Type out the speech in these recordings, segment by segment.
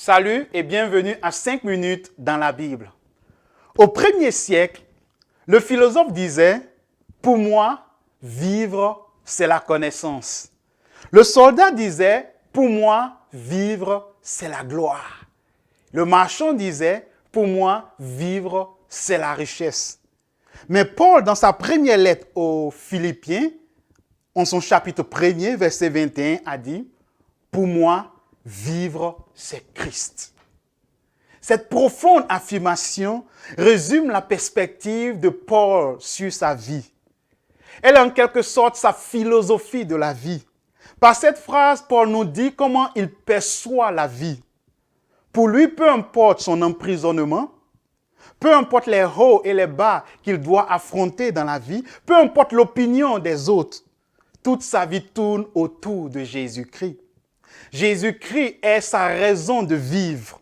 Salut et bienvenue à 5 minutes dans la Bible. Au 1er siècle, le philosophe disait « Pour moi, vivre, c'est la connaissance ». Le soldat disait « Pour moi, vivre, c'est la gloire ». Le marchand disait « Pour moi, vivre, c'est la richesse ». Mais Paul, dans sa première lettre aux Philippiens, en son chapitre 1er, verset 21, a dit « Pour moi, vivre, c'est Christ ». Cette profonde affirmation résume la perspective de Paul sur sa vie. Elle est en quelque sorte sa philosophie de la vie. Par cette phrase, Paul nous dit comment il perçoit la vie. Pour lui, peu importe son emprisonnement, peu importe les hauts et les bas qu'il doit affronter dans la vie, peu importe l'opinion des autres, toute sa vie tourne autour de Jésus-Christ. Jésus-Christ est sa raison de vivre.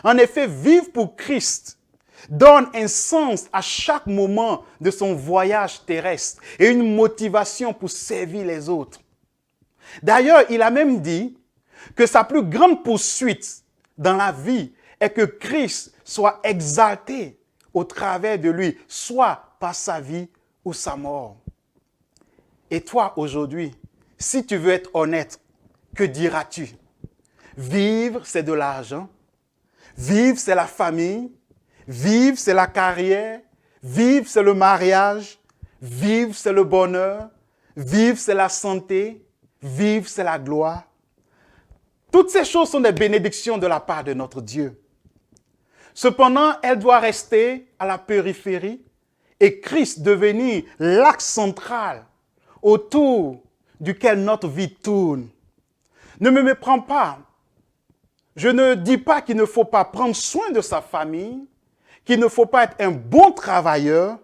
En effet, vivre pour Christ donne un sens à chaque moment de son voyage terrestre et une motivation pour servir les autres. D'ailleurs, il a même dit que sa plus grande poursuite dans la vie est que Christ soit exalté au travers de lui, soit par sa vie ou sa mort. Et toi, aujourd'hui, si tu veux être honnête, que diras-tu? Vivre, c'est de l'argent. Vivre, c'est la famille. Vivre, c'est la carrière. Vivre, c'est le mariage. Vivre, c'est le bonheur. Vivre, c'est la santé. Vivre, c'est la gloire. Toutes ces choses sont des bénédictions de la part de notre Dieu. Cependant, elles doivent rester à la périphérie et Christ devenir l'axe central autour duquel notre vie tourne. Ne me méprends pas. Je ne dis pas qu'il ne faut pas prendre soin de sa famille, qu'il ne faut pas être un bon travailleur.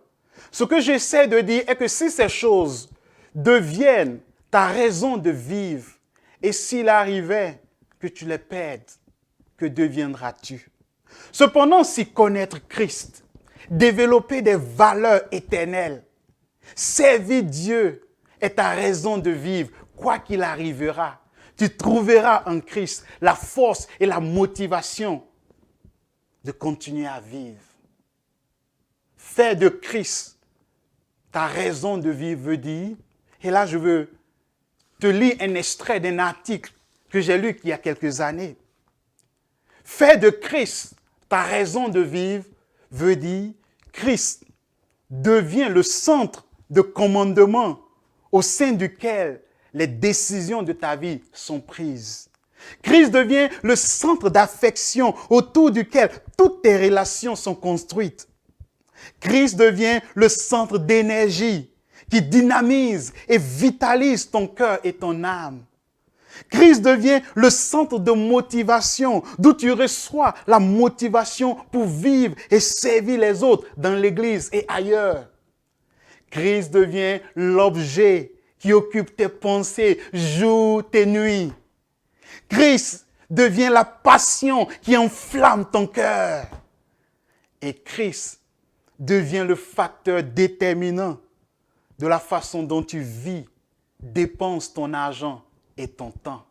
Ce que j'essaie de dire est que si ces choses deviennent ta raison de vivre, et s'il arrivait que tu les perdes, que deviendras-tu? Cependant, si connaître Christ, développer des valeurs éternelles, servir Dieu est ta raison de vivre, quoi qu'il arrivera, tu trouveras en Christ la force et la motivation de continuer à vivre. Faire de Christ ta raison de vivre veut dire, et là je veux te lire un extrait d'un article que j'ai lu il y a quelques années. Faire de Christ ta raison de vivre veut dire Christ devient le centre de commandement au sein duquel les décisions de ta vie sont prises. Christ devient le centre d'affection autour duquel toutes tes relations sont construites. Christ devient le centre d'énergie qui dynamise et vitalise ton cœur et ton âme. Christ devient le centre de motivation d'où tu reçois la motivation pour vivre et servir les autres dans l'église et ailleurs. Christ devient l'objet qui occupe tes pensées jour et nuit. Christ devient la passion qui enflamme ton cœur. Et Christ devient le facteur déterminant de la façon dont tu vis, dépenses ton argent et ton temps.